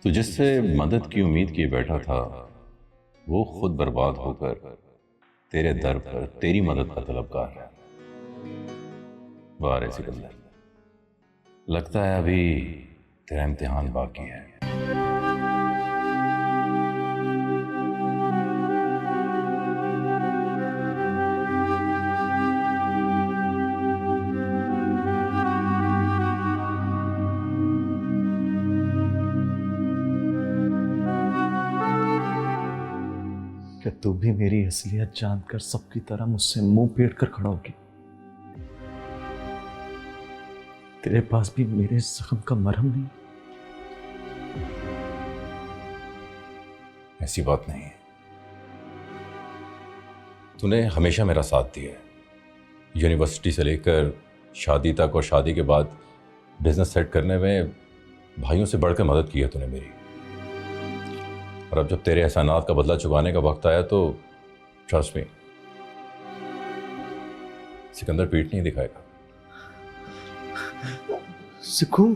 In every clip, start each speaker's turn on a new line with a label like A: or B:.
A: तो जिससे मदद की उम्मीद किए बैठा था वो खुद बर्बाद होकर तेरे दर पर तेरी मदद का तलबगार है। वाह रे सिकंदर, लगता है अभी तेरा इम्तिहान बाकी है।
B: क्या तू भी मेरी असलियत जानकर सबकी तरह मुझसे मुंह फेर कर खड़ा होगी? तेरे पास भी मेरे जख्म का मरहम नहीं?
A: ऐसी बात नहीं है। तूने हमेशा मेरा साथ दिया है, यूनिवर्सिटी से लेकर शादी तक, और शादी के बाद बिजनेस सेट करने में भाइयों से बढ़कर मदद की है तूने मेरी। और अब जब तेरे एहसानात का बदला चुकाने का वक्त आया तो ट्रस्ट मी, सिकंदर पीठ नहीं दिखाएगा।
B: सिखो,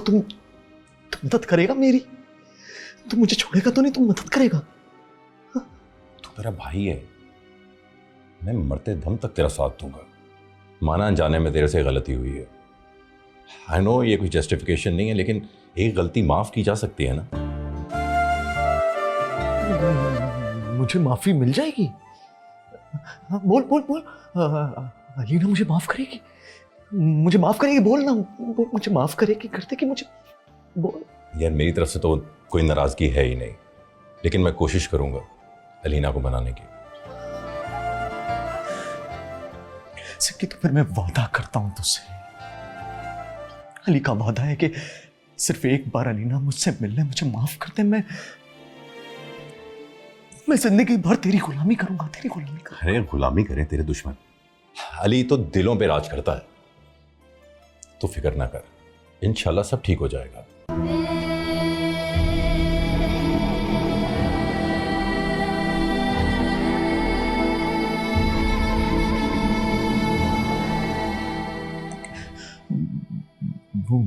B: तुम मदद करेगा मेरी? तुम मुझे छोड़ेगा तो नहीं, तुम मदद करेगा?
A: तू मेरा भाई है, मैं मरते दम तक तेरा साथ दूंगा। माना अनजाने में तेरे से गलती हुई है, आई नो ये कोई जस्टिफिकेशन नहीं है, लेकिन एक गलती माफ की जा सकती है ना।
B: मुझे माफी मिल जाएगी? बोल बोल बोल, अलीना मुझे माफ करेगी? मुझे माफ करेगी? बोल ना, बोल, मुझे माफ करेगी? करते कि मुझे बोल।
A: यार मेरी तरफ से तो कोई नाराजगी है ही नहीं, लेकिन मैं कोशिश करूंगा अलीना को मनाने की।
B: सिक्की, तो फिर मैं वादा करता हूं तुझसे, अली का वादा है कि सिर्फ एक बार अलीना मुझसे मिलने, मुझे माफ कर दे, मैं जिंदगी भर तेरी गुलामी करूंगा, तेरी गुलामी करूंगा।
A: अरे गुलामी करें तेरे दुश्मन, अली तो दिलों पे राज करता है। तो फिक्र ना कर, इंशाल्लाह सब ठीक हो जाएगा।
B: वो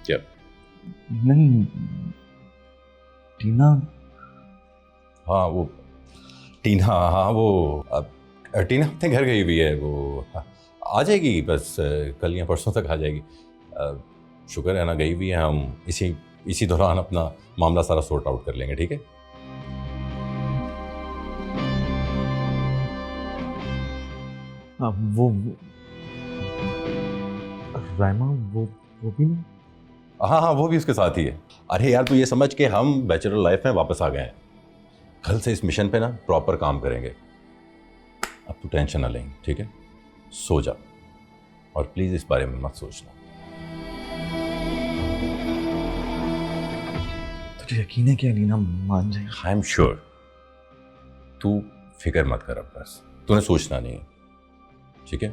A: क्या?
B: नहीं, टीना।
A: हाँ वो टीना, हाँ वो अब टीना अपने घर गई हुई है, वो आ जाएगी बस कल या परसों तक आ जाएगी। शुक्र है ना गई हुई है, हम इसी दौरान अपना मामला सारा सॉर्ट आउट कर लेंगे, ठीक है?
B: वो रायमा, वो भी नहीं?
A: हाँ हाँ, वो भी उसके साथ ही है। अरे यार तू ये समझ के हम बैचलर लाइफ में वापस आ गए हैं। कल से इस मिशन पे ना प्रॉपर काम करेंगे। अब तू टेंशन ना लेंगे, ठीक है? सो जा, और प्लीज इस बारे में मत सोचना।
B: तुझे यकीन है कि अलीना मान जाएगी?
A: I am sure. तू फिक्र मत कर, अब बस तूने सोचना नहीं है, ठीक है?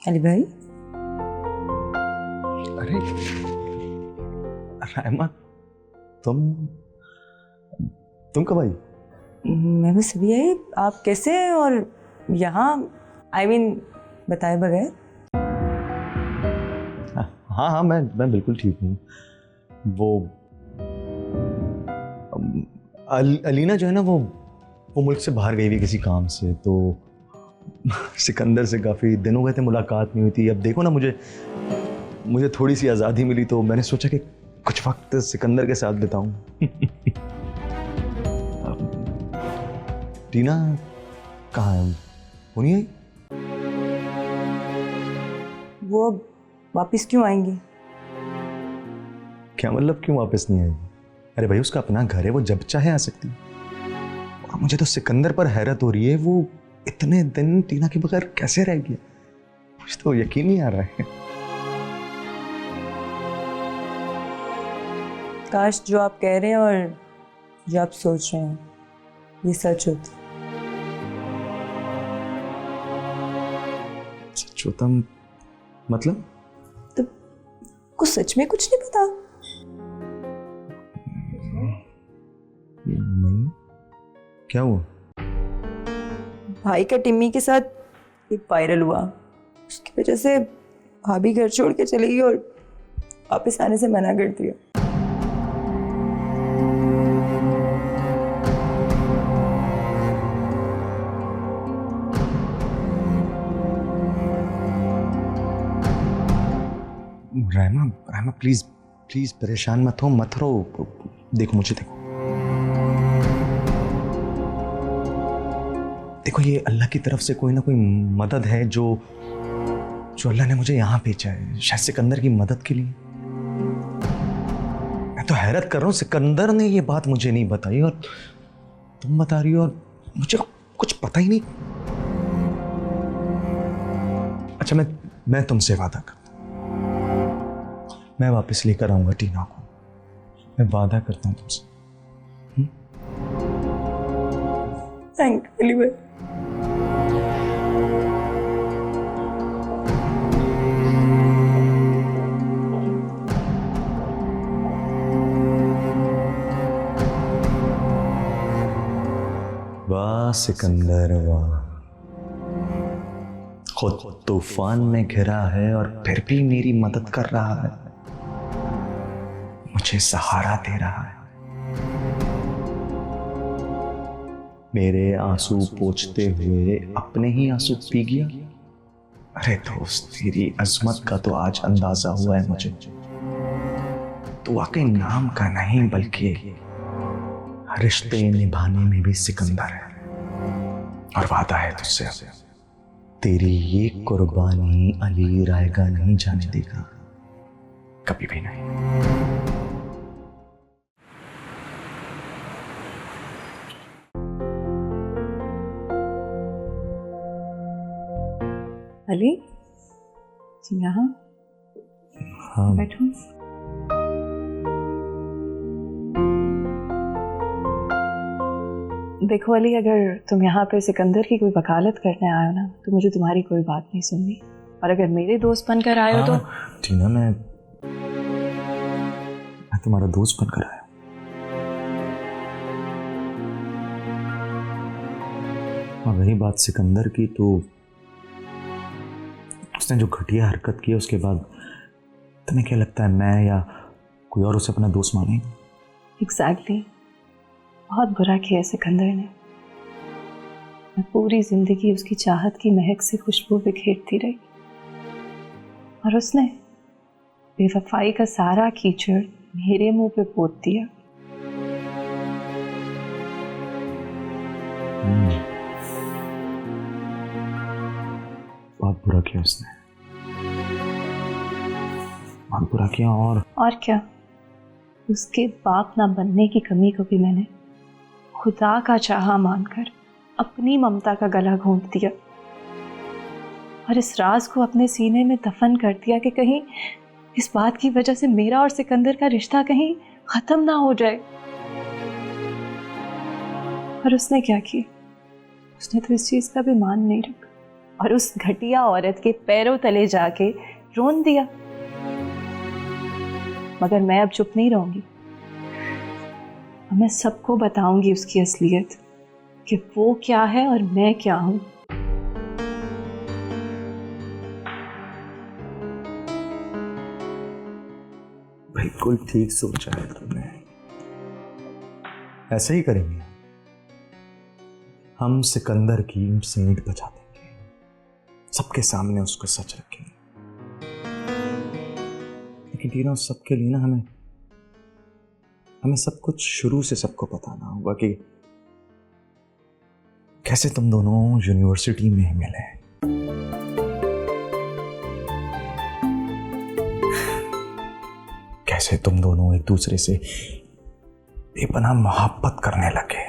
C: अली भाई,
B: अरे रायमा, तुम कब आई?
C: मैं बस अभी आई। आप कैसे हैं? और यहाँ बताए बगैर?
B: हाँ हाँ, मैं बिल्कुल ठीक हूँ। वो अलीना जो है ना, वो मुल्क से बाहर गई हुई किसी काम से, तो सिकंदर से काफ़ी दिन हो गए थे, मुलाकात नहीं हुई थी। अब देखो ना, मुझे थोड़ी सी आज़ादी मिली, तो मैंने सोचा कि कुछ वक्त सिकंदर के साथ बिताऊं। टीना कहाँ है? वो नहीं आई?
C: वो अब वापस क्यों आएंगे?
B: क्या मतलब क्यों वापस नहीं आएगी? अरे भाई, उसका अपना घर है, वो जब चाहे आ सकती है। और मुझे तो सिकंदर पर हैरत हो रही है, वो इतने दिन टीना के बगैर कैसे रह गया, मुझे तो यकीन नहीं आ रहा है।
C: काश जो आप कह रहे हैं और जो आप सोच रहे हैं ये सच होता।
B: सच होता मतलब?
C: तो कुछ सच में कुछ नहीं पता?
B: नहीं, क्या हुआ?
C: भाई का टिम्मी के साथ एक वायरल हुआ, उसकी वजह से भाभी घर छोड़ के चली गई और वापस आने से मना कर दिया।
B: रहमा रहमा प्लीज प्लीज परेशान मत हो, मत रो। देखो मुझे, देखो ये अल्लाह की तरफ से कोई ना कोई मदद है जो अल्लाह ने मुझे यहाँ भेजा है, शायद सिकंदर की मदद के लिए। मैं तो हैरत कर रहा हूँ, सिकंदर ने ये बात मुझे नहीं बताई और तुम बता रही हो और मुझे कुछ पता ही नहीं। अच्छा, मैं तुमसे वादा करता हूँ, मैं वापस लेकर आऊंगा टीना को, मैं वादा करता हूँ तुमसे।
C: थैंक यू अली भाई।
B: वाह सिकंदर वाह, खुद तूफान में घिरा है और फिर भी मेरी मदद कर रहा है, मुझे सहारा दे रहा है। मेरे आंसू पोंछते हुए अपने ही आंसू पी गया। अरे दोस्त, तेरी अजमत का तो आज अंदाजा हुआ है मुझे। तू वाकई नाम का नहीं बल्कि रिश्ते निभाने में भी सिकंदर है। और वादा है तुझसे, तेरी ये कुर्बानी अली रायगा नहीं जाने देगा, कभी भी नहीं।
C: अली, तुम यहाँ?
B: हाँ
C: बैठो। देखो अली, अगर तुम यहाँ पे सिकंदर की कोई वकालत करने आए हो ना, तो मुझे तुम्हारी कोई बात नहीं सुननी। और अगर मेरे दोस्त बनकर आए हो तो
B: टीना, मैं तुम्हारा दोस्त बनकर आया। और रही बात सिकंदर की, तो उसने जो घटिया हरकत की उसके बाद तुम्हें क्या लगता है मैं या कोई और उसे अपना दोस्त मानेगा?
C: एग्जैक्टली, बहुत बुरा किया सिकंदर ने। मैं पूरी जिंदगी उसकी चाहत की महक से खुशबू बिखेरती रही और उसने बेवफाई का सारा कीचड़ मेरे मुंह पे पोत दिया।
B: बहुत बुरा किया उसने, बहुत बुरा किया। और
C: क्या, उसके बाप ना बनने की कमी को भी मैंने खुदा का चाहा मानकर अपनी ममता का गला घोंट दिया और इस राज को अपने सीने में दफन कर दिया कि कहीं इस बात की वजह से मेरा और सिकंदर का रिश्ता कहीं खत्म ना हो जाए। और उसने क्या किया? उसने तो इस चीज का भी मान नहीं रखा और उस घटिया औरत के पैरों तले जाके रोन दिया। मगर मैं अब चुप नहीं रहूंगी, मैं सबको बताऊंगी उसकी असलियत, कि वो क्या है और मैं क्या हूं।
B: बिल्कुल ठीक सोचा है तुमने, ऐसे ही करेंगे। हम सिकंदर की सेंध बजा देंगे, सबके सामने उसको सच रखेंगे। लेकिन टीना, उस सबके लिए ना हमें सब कुछ शुरू से सबको बताना होगा कि कैसे तुम दोनों यूनिवर्सिटी में मिले, कैसे तुम दोनों एक दूसरे से बेपनाह मोहब्बत करने लगे,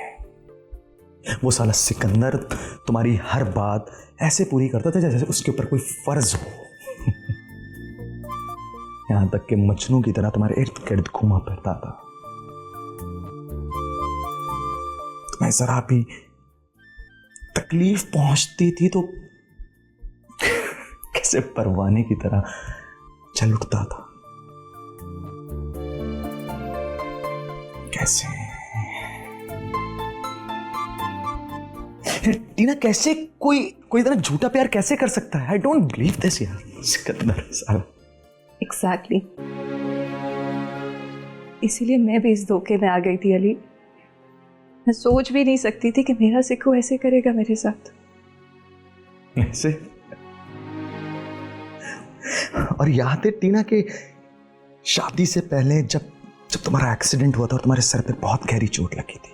B: वो साला सिकंदर तुम्हारी हर बात ऐसे पूरी करता था जैसे उसके ऊपर कोई फर्ज हो। यहां तक कि मजनू की तरह तुम्हारे इर्द गिर्द घूमा फिरता था। तुम्हें जरा भी तकलीफ पहुंचती थी तो कैसे परवाने की तरह चल उठता था। कैसे टीना, कैसे कोई इतना झूठा प्यार कैसे कर सकता है? आई डोंट बिलीव दिस यार। सिकंदर साला।
C: एग्जैक्टली इसीलिए मैं भी इस धोखे में आ गई थी अली। मैं सोच भी नहीं सकती थी कि मेरा सिक्कू ऐसे करेगा मेरे साथ।
B: ऐसे? और याद है टीना के शादी से पहले जब तुम्हारा एक्सीडेंट हुआ था और तुम्हारे सर पे बहुत गहरी चोट लगी थी,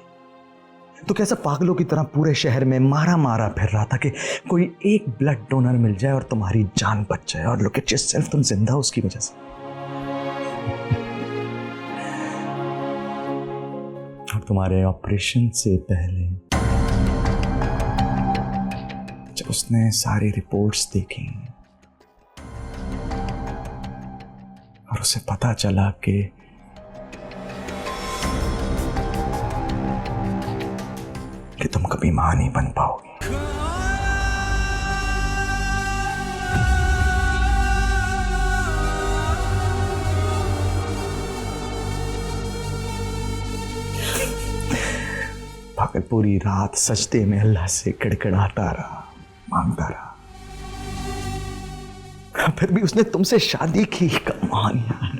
B: तो कैसा पागलों की तरह पूरे शहर में मारा फिर रहा था कि कोई एक ब्लड डोनर मिल जाए और तुम्हारी जान बच जाए। और लुक एट योरसेल्फ, तुम जिंदा हो उसकी वजह से। और तुम्हारे ऑपरेशन से पहले जब उसने सारी रिपोर्ट्स देखी और उसे पता चला कि तुम कभी मां नहीं बन पाओगी, पागल पूरी रात सजदे में अल्लाह से गिड़गिड़ाता रहा, मांगता रहा। फिर भी उसने तुमसे शादी की। कमाल यार,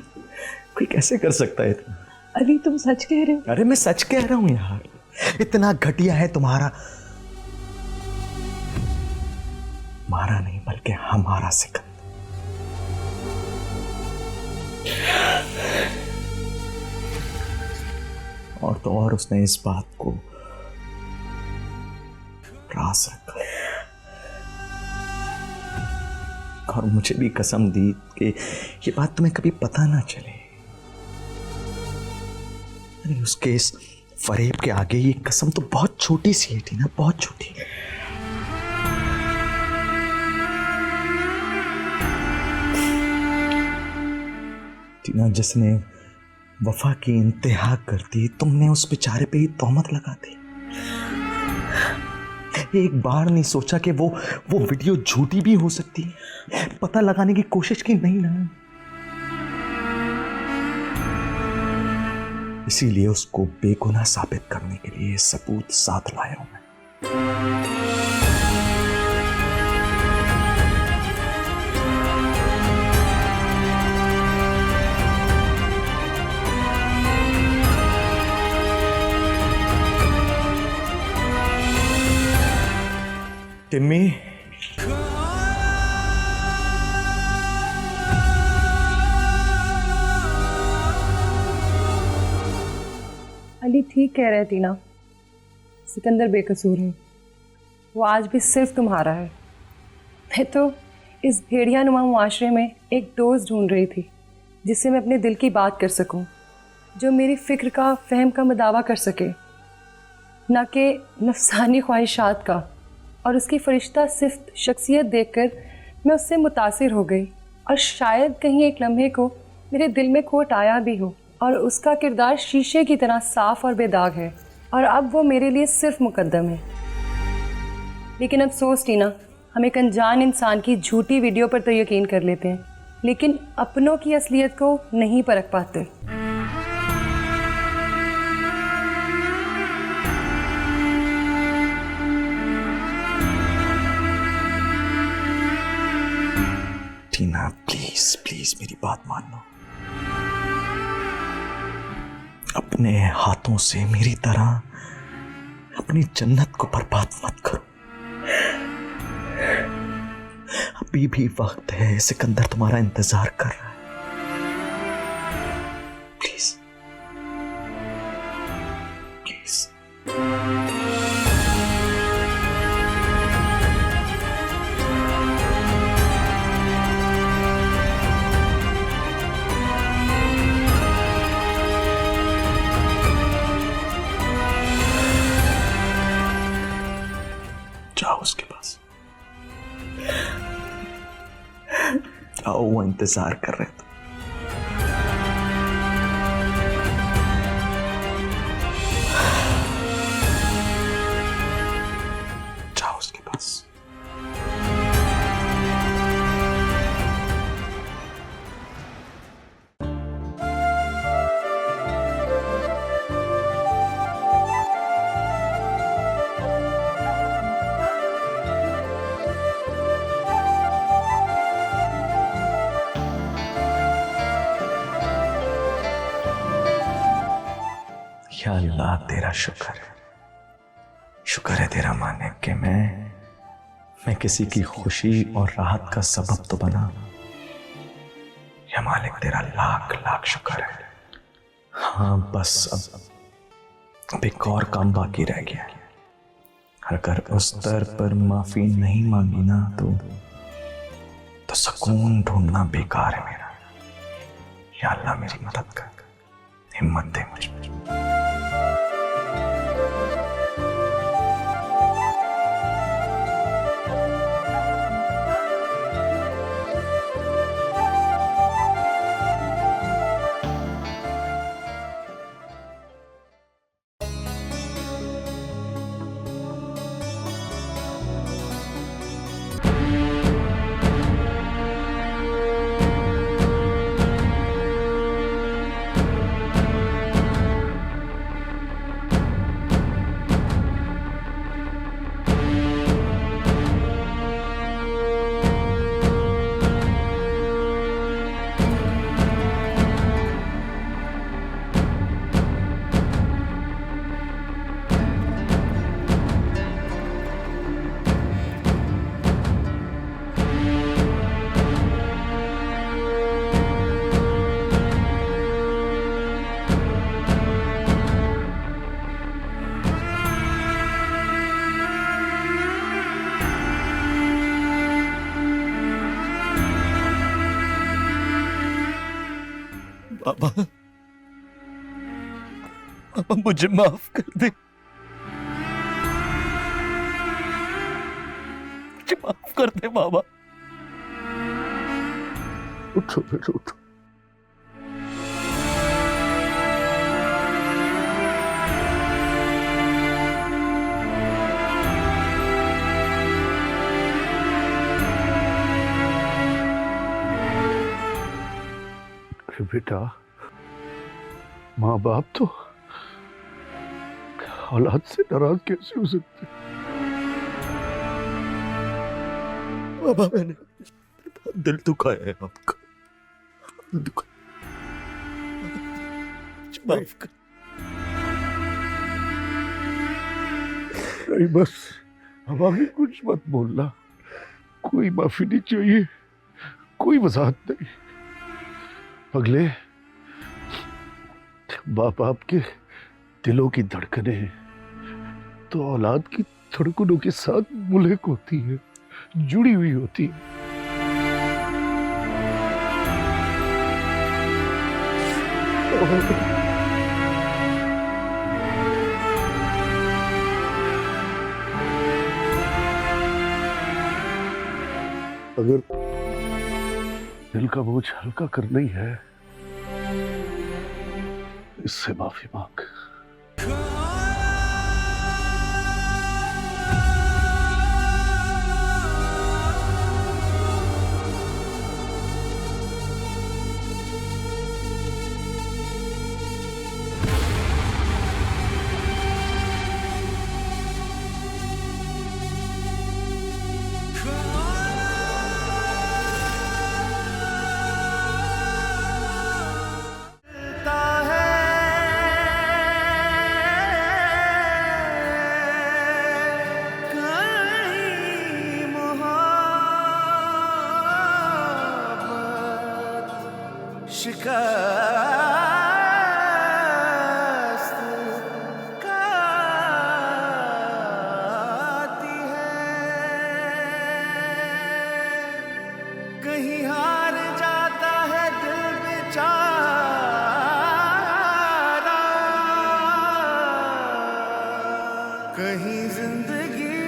B: कोई कैसे कर सकता है इतना?
C: अली तुम सच कह रहे हो?
B: अरे मैं सच कह रहा हूं यार। इतना घटिया है तुम्हारा, मारा नहीं बल्कि हमारा सिकंदर। और तो और उसने इस बात को राज रखा और मुझे भी कसम दी कि ये बात तुम्हें कभी पता ना चले। अरे उसके इस फरेब के आगे ये कसम तो बहुत छोटी सी है टीना, बहुत छोटी। टीना, जिसने वफा की इंतहा कर दी, तुमने उस बेचारे पे ही तोहमत लगा दी। एक बार नहीं सोचा कि वो वीडियो झूठी भी हो सकती है? पता लगाने की कोशिश की नहीं ना? इसीलिए उसको बेगुनाह साबित करने के लिए सबूत साथ लाया हूं मैं। टिम्मी,
D: अली ठीक कह रहे टीना, सिकंदर बेकसूर है। वो आज भी सिर्फ तुम्हारा है। मैं तो इस भेड़िया नुमा मुआशरे में एक दोस्त ढूंढ रही थी जिससे मैं अपने दिल की बात कर सकूं, जो मेरी फ़िक्र का फ़हम का मुदावा कर सके, ना कि नफसानी ख्वाहिशात का। और उसकी फरिश्ता सिफ्त शख्सियत देखकर मैं उससे मुतासिर हो गई और शायद कहीं एक लम्हे को मेरे दिल में खोट आया भी हो। और उसका किरदार शीशे की तरह साफ़ और बेदाग है और अब वो मेरे लिए सिर्फ मुकद्दम है। लेकिन अफसोस टीना, हम एक अनजान इंसान की झूठी वीडियो पर तो यकीन कर लेते हैं, लेकिन अपनों की असलियत को नहीं परख पाते।
B: टीना, प्लीज प्लीज मेरी बात मान लो। अपने हाथों से मेरी तरह अपनी जन्नत को बर्बाद मत करो। अभी भी वक्त है, सिकंदर तुम्हारा इंतजार कर रहा है। Please please. दोनों इंतजार कर रहे थे। जाओ उसके पास। या अल्लाह तेरा शुक्र है, शुक्र है तेरा मालिक कि मैं किसी की खुशी और राहत का सबब तो बना। या मालिक तेरा लाख लाख शुक्र है। हाँ बस अब एक और काम बाकी रह गया है। अगर उस दर पर माफी नहीं मांगी ना तो सुकून ढूंढना बेकार है मेरा। या अल्लाह मेरी मदद कर, हिम्मत दे मुझे।
E: बाबा, बाबा मुझे माफ कर दे, मुझे माफ कर दे बाबा। उठो बेटा उठो। बेटा, माँ बाप तो औलाद से नाराज कैसे हो सकते? बाबा मैंने दिल दुखाया है आपका, माफ कर। नहीं बस अब आगे कुछ मत बोलना, कोई माफी नहीं चाहिए, कोई वजाहत नहीं। अगले बाप बाप के दिलों की धड़कनें हैं तो औलाद की धड़कनों के साथ मुल्क होती है, जुड़ी हुई होती है। अगर दिल का बोझ हल्का करना ही है, इससे माफी मांग।
F: कहीं हार जाता है दिल बेचारा, कहीं जिंदगी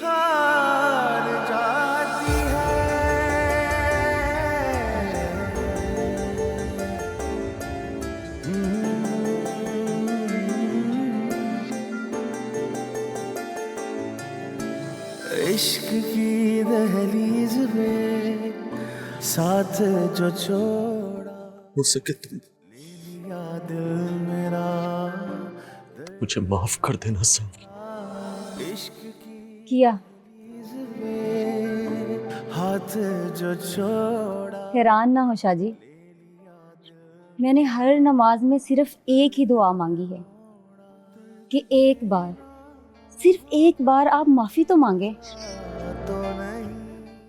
F: हार जाती है। साथ जो छोड़ा,
B: हो सके तुम
F: या दिल मेरा
B: मुझे माफ कर देना सामी।
F: इश्क की
G: किया।
F: हाथ जो छोड़ा।
G: हैरान ना हो शाहजी, मैंने हर नमाज में सिर्फ एक ही दुआ मांगी है कि एक बार, सिर्फ एक बार आप माफी तो मांगे।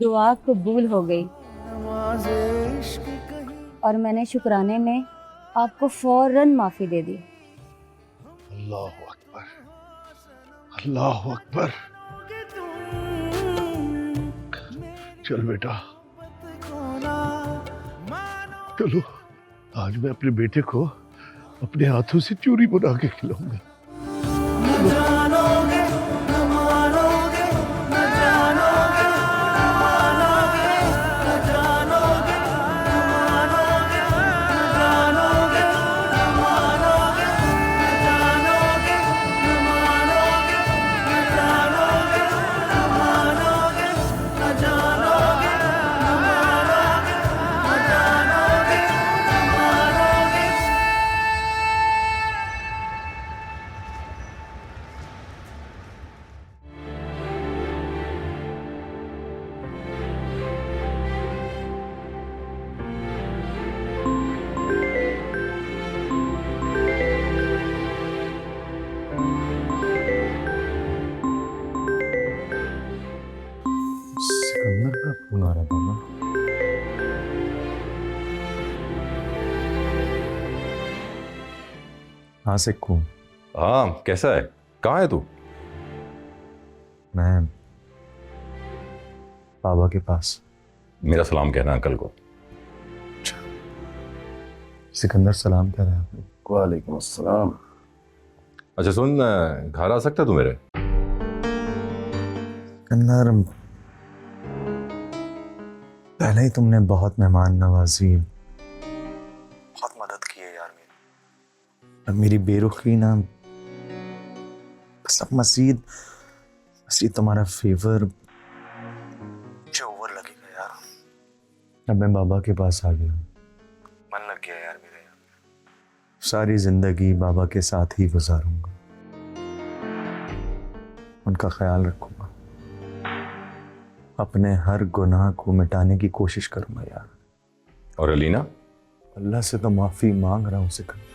G: दुआ कबूल हो गई और मैंने शुक्राने में आपको फौरन माफी दे दी।
E: अल्लाह अकबर, अल्लाह अकबर। चल बेटा, चलो आज मैं अपने बेटे को अपने हाथों से चूरी बना के खिलाऊंगा।
F: जानोगे न मानोगे, न जानोगे न मानोगे, न जानोगे न मानोगे, न जानोगे न मानोगे, न जानोगे न मानोगे, न जानोगे न मानोगे, न जानोगे न मानोगे, न जानोगे न मानोगे।
B: सिकंदर का फोन आ रहा था ना। हाँ सिक्कू,
A: हाँ कैसा है, कहाँ है तू?
B: मैं बाबा के पास।
A: मेरा सलाम कहना अंकल को।
B: सिकंदर सलाम कह रहा है आपको।
E: वालेकुम अस्सलाम।
A: अच्छा सुन, घर आ सकता है तू मेरे?
B: सिकंदर, पहले ही तुमने बहुत मेहमान नवाजी, बहुत मदद की है यार मेरी। अब मेरी बेरुखी ना, सब मजीद तुम्हारा फेवर मुझे ओवर लगेगा यार। अब मैं बाबा के पास आ गया, मन लग गया यार मेरे। सारी जिंदगी बाबा के साथ ही गुजारूंगा, उनका ख्याल रखूंगा, अपने हर गुनाह को मिटाने की कोशिश करूंगा यार।
A: और अलीना?
B: अल्लाह से तो माफी मांग रहा हूं सिकंदर।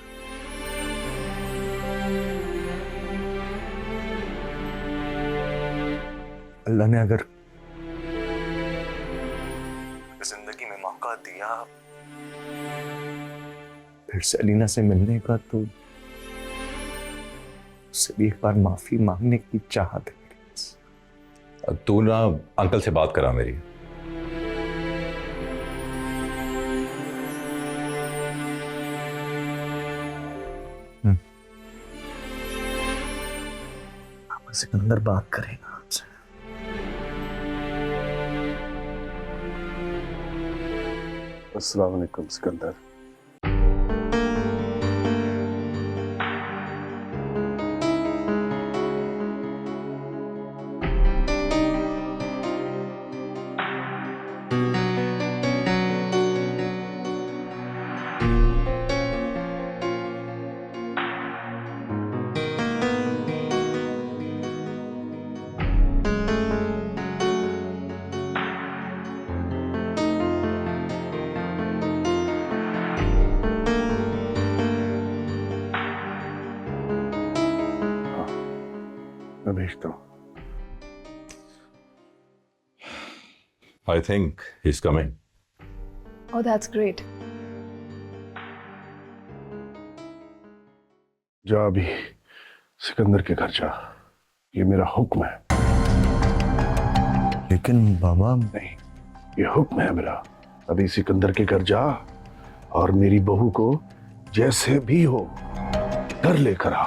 B: अल्लाह ने अगर जिंदगी में मौका दिया फिर से अलीना से मिलने का, तो उससे भी एक बार माफी मांगने की चाहत है।
A: तू ना अंकल से बात करा मेरी।
B: सिकंदर बात करेगा आपसे।
E: अस्सलाम वालेकुम सिकंदर। मैं भेजता हूँ।
A: I think he is coming.
D: Oh, that's great.
E: जा अभी सिकंदर के घर जा, ये मेरा हुक्म है।
B: लेकिन बाबा,
E: नहीं, ये हुक्म है मेरा। अभी सिकंदर के घर जा और मेरी बहू को जैसे भी हो घर लेकर आ,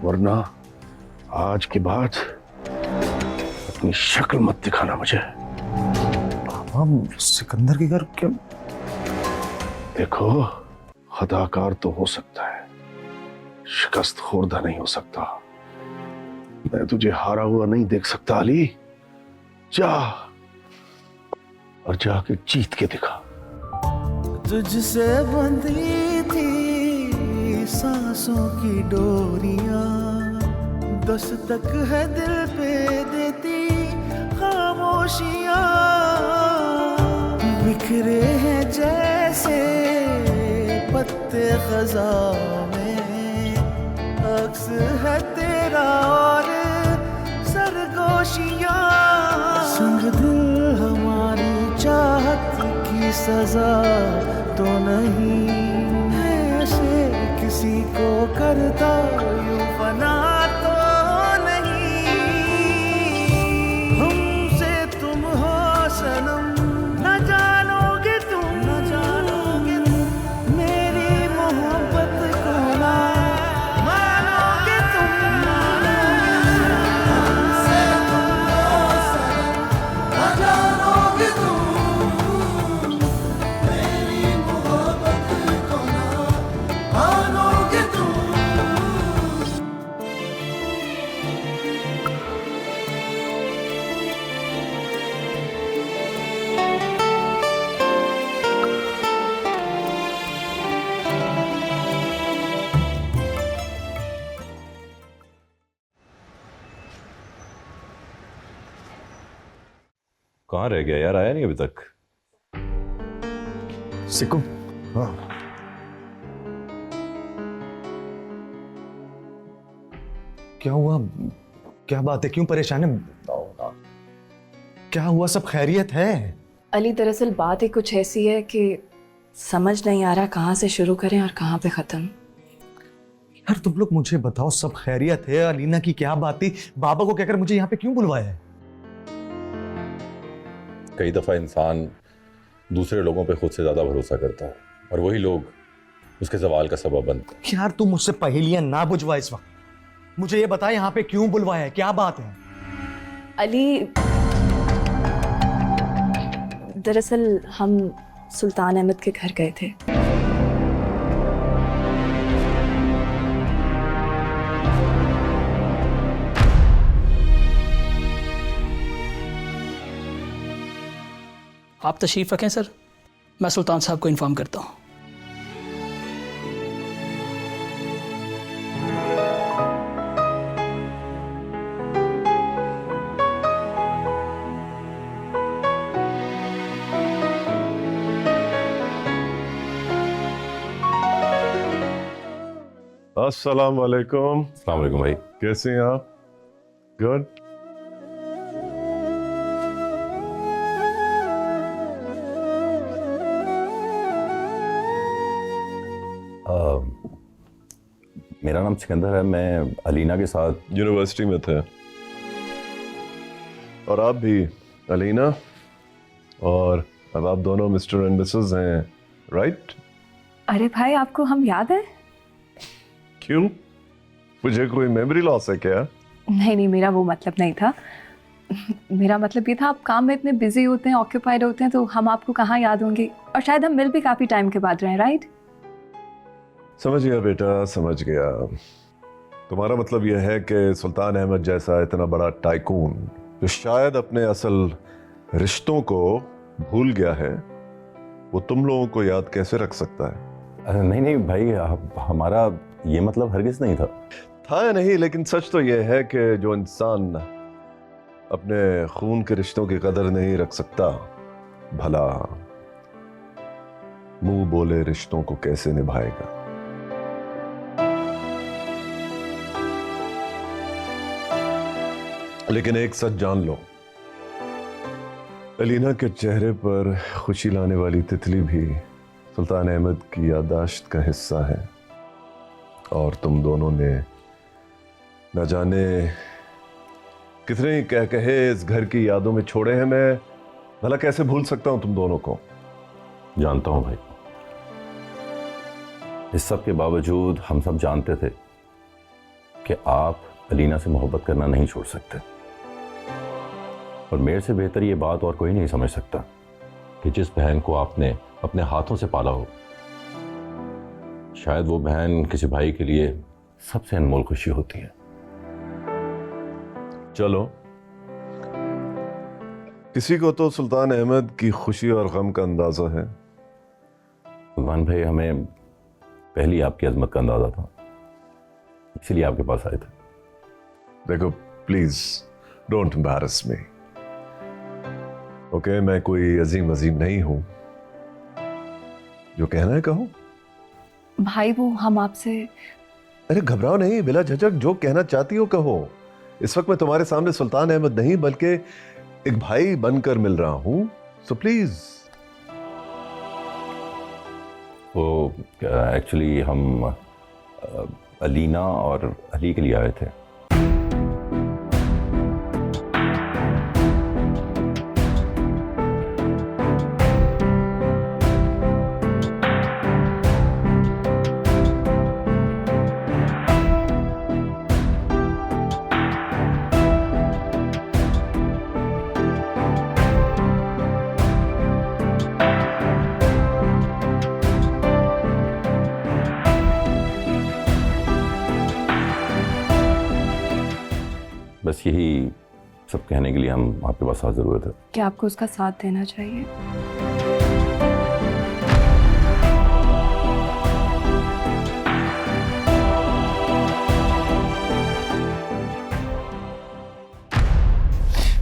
E: वरना आज के बाद अपनी शक्ल मत दिखाना मुझे।
B: बाबा सिकंदर के घर क्यों?
E: देखो, अदाकार तो हो सकता है, शिकस्त खोरदा नहीं हो सकता। मैं तुझे हारा हुआ नहीं देख सकता अली। जा और जाके जीत के दिखा।
F: तुझसे बंधी थी सांसों की डोरियां, दस्तक है दिल पे देती खामोशियां, बिखरे हैं जैसे पत्ते खज़ां में, अक्स है तेरा और सरगोशियां, संग दिल हमारी चाहत की सजा तो नहीं, ऐसे किसी को करता यूं फना तो नहीं, हमसे तुम हो सनम, न जानोगे तुम, न जानोगे तुम मेरी मोहब्बत को, ना मानोगे तुम, हमसे तुम हो सनम, न जानोगे तुम मेरी मोहब्बत को, ना मानोगे तुम।
A: कहाँ रह गया यार, आया नहीं अभी तक।
B: सिक्कू,
E: हाँ,
B: क्या हुआ? क्या बात है? क्यों परेशान है? क्या हुआ? सब खैरियत है?
C: अली, दरअसल बात ही कुछ ऐसी है कि समझ नहीं आ रहा कहाँ से शुरू करें और कहाँ पे ख़त्म।
B: यार तुम लोग मुझे बताओ, सब खैरियत है? अलीना की क्या बात थी? बाबा को कहकर मुझे यहाँ पे क्यों बुलवाया है?
A: कई दफ़ा इंसान दूसरे लोगों पे खुद से ज़्यादा भरोसा करता है और वही लोग उसके सवाल का सबब बनते हैं।
B: यार तुम मुझसे पहेलियां ना बुझवा इस वक्त, मुझे ये बता यहाँ पे क्यों बुलवाया है? क्या बात है?
C: अली, दरअसल हम सुल्तान अहमद के घर गए थे।
H: आप तशरीफ़ रखें सर, मैं सुल्तान साहब को इन्फॉर्म करता हूँ।
E: अस्सलाम वालेकुम।
A: अस्सलाम वालेकुम भाई।
E: कैसे हैं आप? गुड।
A: मेरा नाम सिकंदर है, मैं अलीना के साथ
E: यूनिवर्सिटी में थे। और आप भी अलीना, और अब आप दोनों मिस्टर एंड मिसेस हैं, राइट?
C: अरे भाई, आपको हम याद है?
E: क्यों? मुझे कोई मेमोरी लॉस है क्या?
C: नहीं नहीं, मेरा वो मतलब नहीं था। मेरा मतलब ये था, आप काम में इतने बिजी होते हैं, ऑक्यूपाइड होते हैं, तो हम आपको कहाँ याद होंगे। और शायद हम मिल भी काफ़ी टाइम के बाद रहे हैं, राइट?
E: समझ गया बेटा, समझ गया। तुम्हारा मतलब यह है कि सुल्तान अहमद जैसा इतना बड़ा टाइकून, जो शायद अपने असल रिश्तों को भूल गया है, वो तुम लोगों को याद कैसे रख सकता है?
A: नहीं नहीं भाई, हमारा ये मतलब हरगिज नहीं था।
E: था या नहीं, लेकिन सच तो यह है कि जो इंसान अपने खून के रिश्तों की कदर नहीं रख सकता, भला मुंह बोले रिश्तों को कैसे निभाएगा? लेकिन एक सच जान लो, अलीना के चेहरे पर खुशी लाने वाली तितली भी सुल्तान अहमद की याददाश्त का हिस्सा है। और तुम दोनों ने न जाने कितने ही कह कहे इस घर की यादों में छोड़े हैं। मैं भला कैसे भूल सकता हूं तुम दोनों को?
A: जानता हूं भाई, इस सब के बावजूद हम सब जानते थे कि आप अलीना से मोहब्बत करना नहीं छोड़ सकते। और मेरे से बेहतर ये बात और कोई नहीं समझ सकता कि जिस बहन को आपने अपने हाथों से पाला हो, शायद वो बहन किसी भाई के लिए सबसे अनमोल खुशी होती है।
E: चलो, किसी को तो सुल्तान अहमद की खुशी और गम का अंदाजा है।
A: सलमान भाई, हमें पहली आपकी अजमत का अंदाजा था, इसलिए आपके पास आए थे।
E: देखो please don't embarrass me. Okay, मैं कोई अजीम वजीम नहीं हूं, जो कहना है कहो।
C: भाई वो हम आपसे
E: अरे घबराओ नहीं, बिला झिझक जो कहना चाहती हो कहो। इस वक्त मैं तुम्हारे सामने सुल्तान अहमद नहीं बल्कि एक भाई बनकर मिल रहा हूं, सो प्लीज।
A: वो एक्चुअली हम अलीना और अली के लिए आए थे। बस यही सब कहने के लिए हम आपके पास हाजिर हुए थे।
C: क्या आपको उसका साथ देना चाहिए?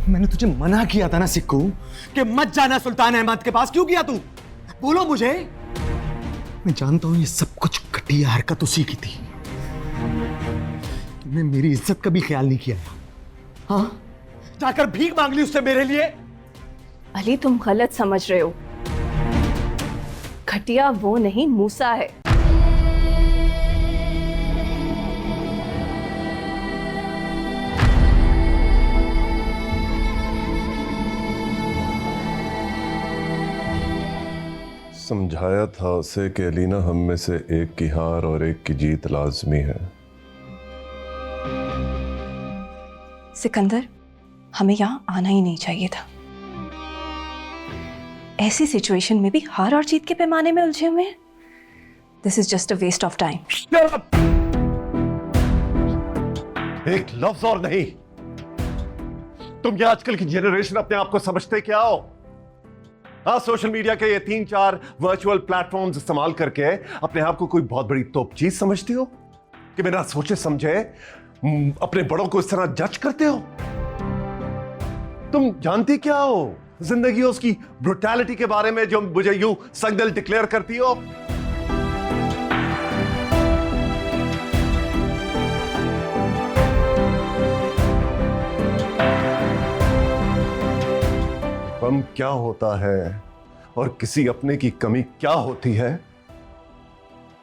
B: मैंने तुझे मना किया था ना सिक्कू कि मत जाना सुल्तान अहमद के पास। क्यों किया तू? बोलो मुझे। मैं जानता हूं ये सब कुछ घटिया हरकत उसी की थी। तुमने मेरी इज्जत का भी ख्याल नहीं किया। हाँ, जाकर भीख मांग ली उससे मेरे लिए।
C: अली तुम गलत समझ रहे हो। घटिया वो नहीं, मूसा है।
E: समझाया था उसे कि अलीना हम में से एक की हार और एक की जीत लाजमी है।
C: सिकंदर, हमें यहां आना ही नहीं चाहिए था। ऐसी सिचुएशन में भी हार और जीत के पैमाने में उलझे हुए हैं। This is just a waste of time.
E: एक लफ्ज और नहीं। तुम ये आजकल की जनरेशन अपने आप को समझते क्या हो? हाँ, सोशल मीडिया के ये 3-4 वर्चुअल प्लेटफॉर्म्स इस्तेमाल करके अपने आप को कोई बहुत बड़ी तोप चीज समझती हो कि बिना सोचे समझे अपने बड़ों को इस तरह जज करते हो। तुम जानती क्या हो जिंदगी उसकी ब्रुटैलिटी के बारे में जो मुझे यूं संगदिल डिक्लेयर करती हो? गम क्या होता है और किसी अपने की कमी क्या होती है,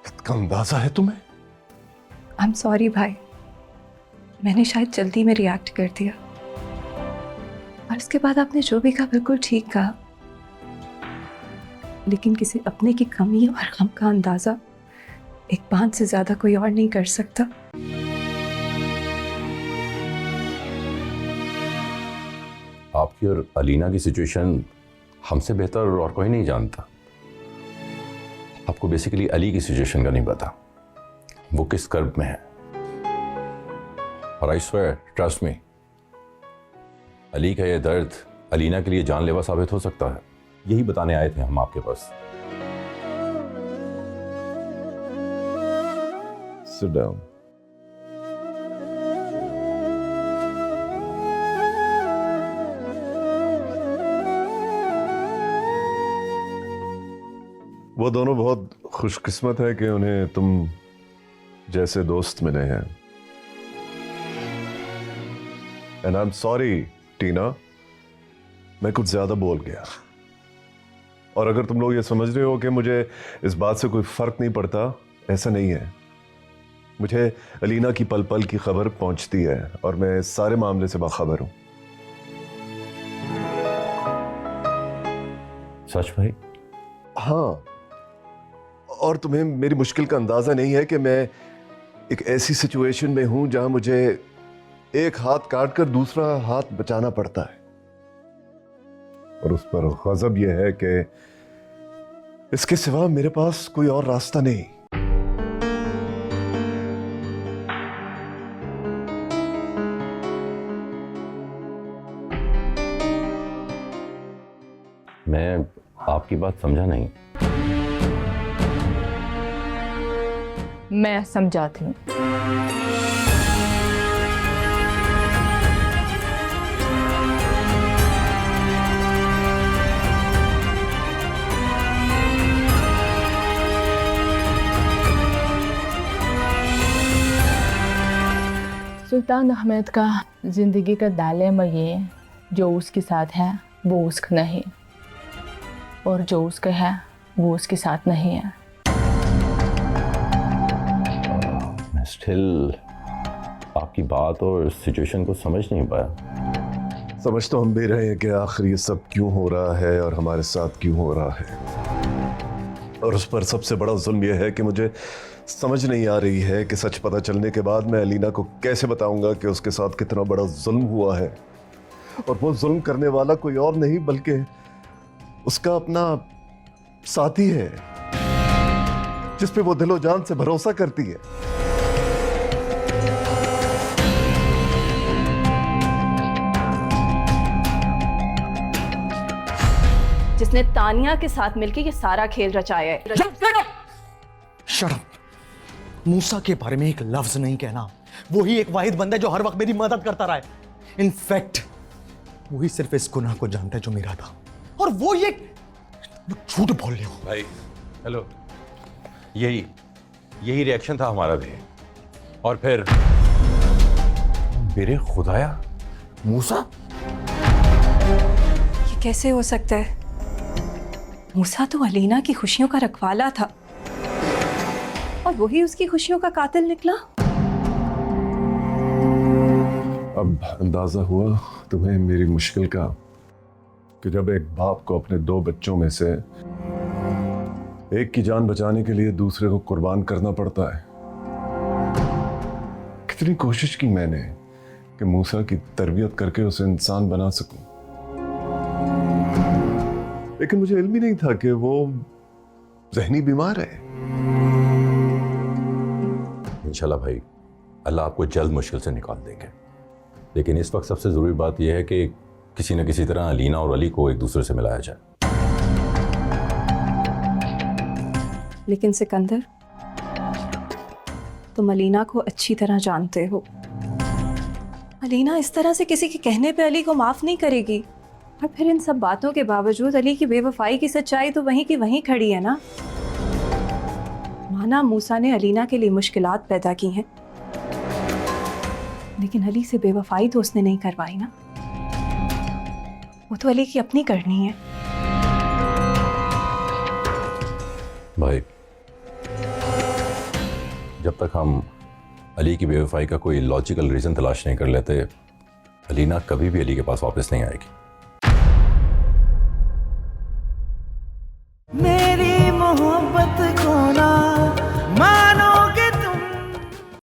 E: इसका अंदाजा है तुम्हें?
C: आई एम सॉरी भाई, मैंने शायद जल्दी में रिएक्ट कर दिया। और इसके बाद आपने जो भी कहा बिल्कुल ठीक कहा। लेकिन किसी अपने की कमी और गम का अंदाजा एक बात से ज्यादा कोई और नहीं कर सकता।
A: आपकी और अलीना की सिचुएशन हमसे बेहतर और कोई नहीं जानता। आपको बेसिकली अली की सिचुएशन का नहीं पता, वो किस कर्ब में है। और I swear, trust me, Ali का ये दर्द अलीना के लिए जानलेवा साबित हो सकता है। यही बताने आए थे हम आपके पास।
E: Sit down. वो दोनों बहुत खुशकिस्मत है कि उन्हें तुम जैसे दोस्त मिले हैं। एंड आई एम सॉरी टीना, मैं कुछ ज्यादा बोल गया। और अगर तुम लोग ये समझ रहे हो कि मुझे इस बात से कोई फर्क नहीं पड़ता, ऐसा नहीं है। मुझे अलीना की पल पल की खबर पहुंचती है और मैं इस सारे मामले से बाखबर हूं।
A: सच भाई?
E: हाँ, और तुम्हें मेरी मुश्किल का अंदाजा नहीं है कि मैं एक ऐसी सिचुएशन में हूं जहां मुझे एक हाथ काट कर दूसरा हाथ बचाना पड़ता है। और उस पर गजब यह है कि इसके सिवा मेरे पास कोई और रास्ता नहीं।
A: मैं आपकी बात समझा नहीं।
I: मैं समझाती हूँ। सुल्तान अहमद का ज़िंदगी का डायलेमा ये, जो उसके साथ है वो उसका नहीं, और जो उसका है वो उसके साथ नहीं है।
A: मैं स्टिल आपकी बात और सिचुएशन को समझ नहीं पाया।
E: समझ तो हम भी रहे हैं कि आखिर ये सब क्यों हो रहा है और हमारे साथ क्यों हो रहा है, और उस पर सबसे बड़ा जुल्म यह है कि मुझे समझ नहीं आ रही है कि सच पता चलने के बाद मैं अलीना को कैसे बताऊंगा कि उसके साथ कितना बड़ा जुल्म हुआ है, और वो जुल्म करने वाला कोई और नहीं बल्कि उसका अपना साथी है, जिस पे वो दिलो जान से भरोसा करती है।
C: जिसने तानिया के साथ मिलकर ये सारा खेल रचाया है।
B: Shut up. मूसा के बारे में एक लफ्ज नहीं कहना। वही एक वाहिद बंदा है जो हर वक्त मेरी मदद करता रहा है। इनफैक्ट वही सिर्फ इस गुनाह को जानता है जो मेरा था, और वो ये झूठ बोल रहे हो।
A: भाई हेलो, यही रिएक्शन था हमारा भी। और फिर मेरे खुदाया, मूसा?
C: ये कैसे हो सकता है? मूसा तो अलीना की खुशियों का रखवाला था, और वही उसकी खुशियों का कातिल निकला।
E: अब अंदाजा हुआ तुम्हें मेरी मुश्किल का, कि जब एक बाप को अपने 2 बच्चों में से एक की जान बचाने के लिए दूसरे को कुर्बान करना पड़ता है। कितनी कोशिश की मैंने कि मूसा की तरबियत करके उसे इंसान बना सकूं, लेकिन मुझे इल्म ही नहीं था कि वो ज़हनी बीमार है।
A: इंशाल्लाह भाई, अल्लाह आपको जल्द मुश्किल से निकाल देंगे। लेकिन इस वक्त सबसे ज़रूरी बात यह है कि किसी न किसी तरह अलीना और अली को एक दूसरे से मिलाया जाए।
C: लेकिन सिकंदर, तुम अलीना को अच्छी तरह जानते हो। अलीना इस तरह से किसी के कहने पे अली को माफ़ नहीं करेगी। और फिर इन सब बातों के बावजूद अली की बेवफाई की सच्चाई तो वहीं की वहीं खड़ी है ना। माना मूसा ने अलीना के लिए मुश्किलात पैदा की हैं, लेकिन अली से बेवफाई तो उसने नहीं करवाई ना। वो तो अली की अपनी करनी है।
A: भाई, जब तक हम अली की बेवफाई का कोई लॉजिकल रीज़न तलाश नहीं कर लेते, अलीना कभी भी अली के पास वापस नहीं आएगी।